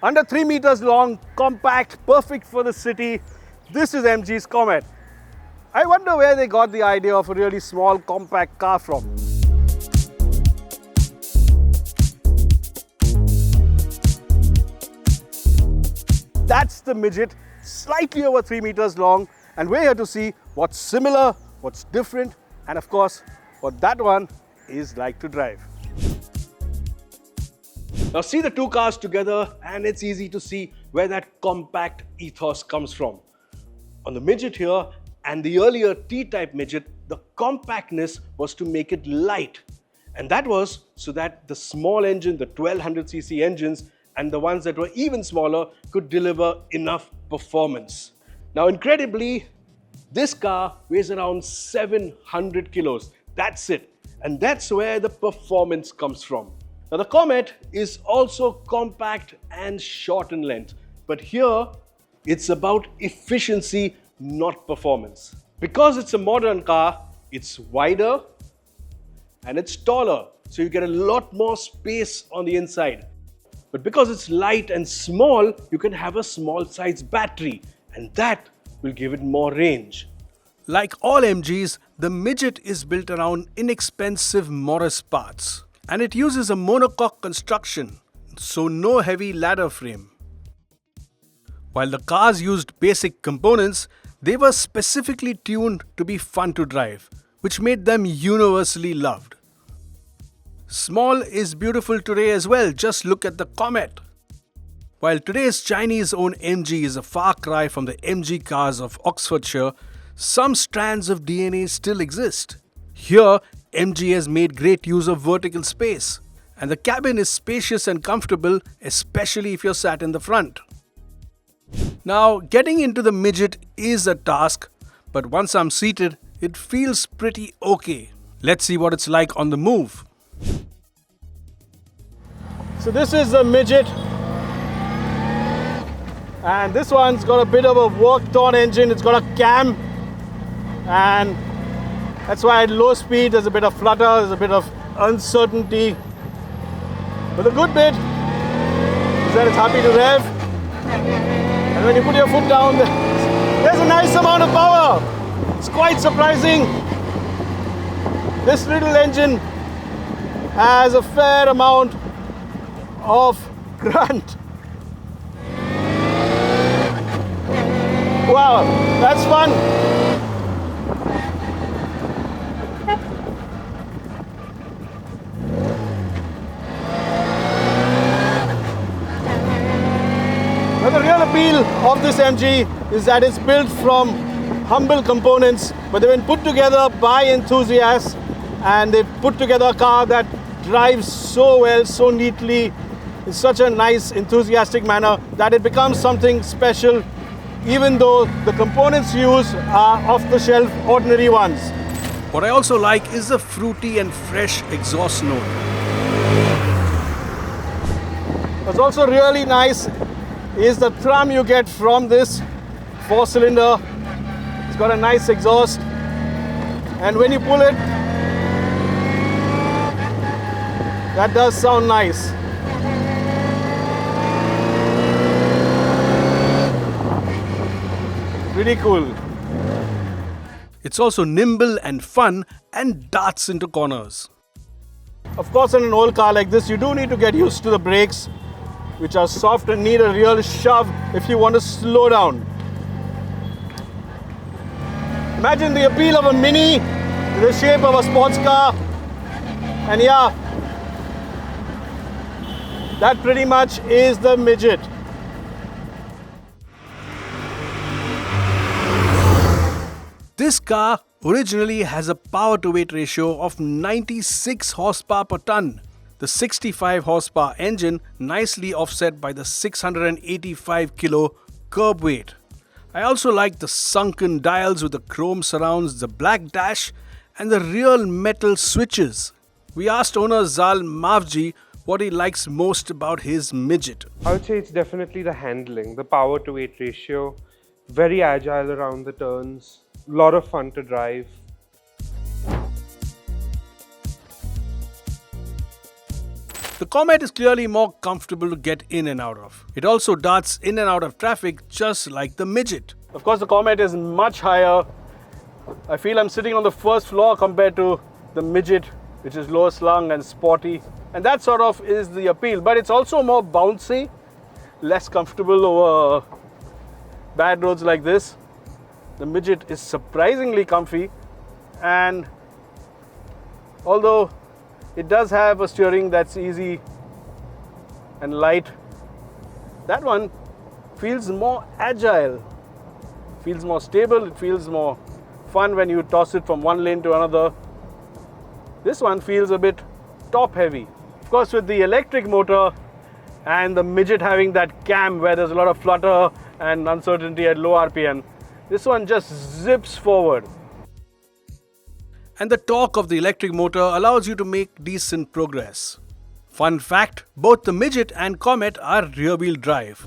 Under 3 meters long, compact, perfect for the city. This is MG's Comet. I wonder where they got the idea of a really small, compact car from. That's the Midget, slightly over 3 meters long, and we're here to see what's similar, what's different, and of course, what that one is like to drive. Now see the two cars together and it's easy to see where that compact ethos comes from. On the Midget here and the earlier T-type Midget, the compactness was to make it light. And that was so that the small engine, the 1200cc engines, and the ones that were even smaller could deliver enough performance. Now incredibly, this car weighs around 700 kilos. That's it. And that's where the performance comes from. Now the Comet is also compact and short in length, but here it's about efficiency, not performance. Because it's a modern car, it's wider and it's taller, so you get a lot more space on the inside. But because it's light and small, you can have a small size battery, and that will give it more range. Like all MGs, the Midget is built around inexpensive Morris parts. And it uses a monocoque construction, so no heavy ladder frame. While the cars used basic components, they were specifically tuned to be fun to drive, which made them universally loved. Small is beautiful today as well, just look at the Comet. While today's Chinese-owned MG is a far cry from the MG cars of Oxfordshire, some strands of DNA still exist. Here, MG has made great use of vertical space, and the cabin is spacious and comfortable, especially if you're sat in the front. Now, getting into the Midget is a task, but once I'm seated, it feels pretty okay. Let's see what it's like on the move. So this is the Midget, and this one's got a bit of a worked-on engine. It's got a cam, and that's why at low speed there's a bit of flutter, there's a bit of uncertainty. But the good bit is that it's happy to rev. And when you put your foot down, there's a nice amount of power. It's quite surprising. This little engine has a fair amount of grunt. Wow, that's fun. Now the real appeal of this MG is that it's built from humble components, but they've been put together by enthusiasts, and they've put together a car that drives so well, so neatly, in such a nice, enthusiastic manner that it becomes something special, even though the components used are off-the-shelf, ordinary ones. What I also like is the fruity and fresh exhaust note. What's also really nice is the thrum you get from this 4-cylinder. It's got a nice exhaust, and when you pull it, that does sound nice. Pretty cool. It's also nimble and fun and darts into corners. Of course, in an old car like this, you do need to get used to the brakes, which are soft and need a real shove if you want to slow down. Imagine the appeal of a Mini in the shape of a sports car, and yeah, that pretty much is the Midget. This car originally has a power-to-weight ratio of 96 horsepower per ton. The 65 horsepower engine nicely offset by the 685 kilo curb weight. I also like the sunken dials with the chrome surrounds, the black dash, and the real metal switches. We asked owner Zal Mavji what he likes most about his Midget. I would say it's definitely the handling, the power to weight ratio, very agile around the turns, a lot of fun to drive. The Comet is clearly more comfortable to get in and out of. It also darts in and out of traffic just like the Midget. Of course, the Comet is much higher. I feel I'm sitting on the first floor compared to the Midget, which is lower slung and sporty. And that sort of is the appeal. But it's also more bouncy, less comfortable over bad roads like this. The Midget is surprisingly comfy, and although it does have a steering that's easy and light, that one feels more agile, feels more stable, it feels more fun when you toss it from one lane to another. This one feels a bit top heavy. Of course, with the electric motor and the Midget having that cam where there's a lot of flutter and uncertainty at low RPM, this one just zips forward. And the torque of the electric motor allows you to make decent progress. Fun fact, both the Midget and Comet are rear-wheel drive.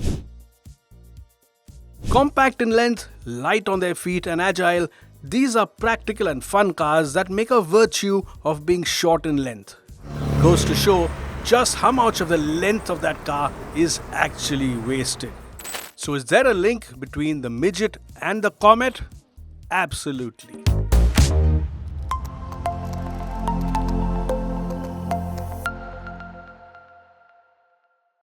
Compact in length, light on their feet and agile, these are practical and fun cars that make a virtue of being short in length. Goes to show just how much of the length of that car is actually wasted. So is there a link between the Midget and the Comet? Absolutely.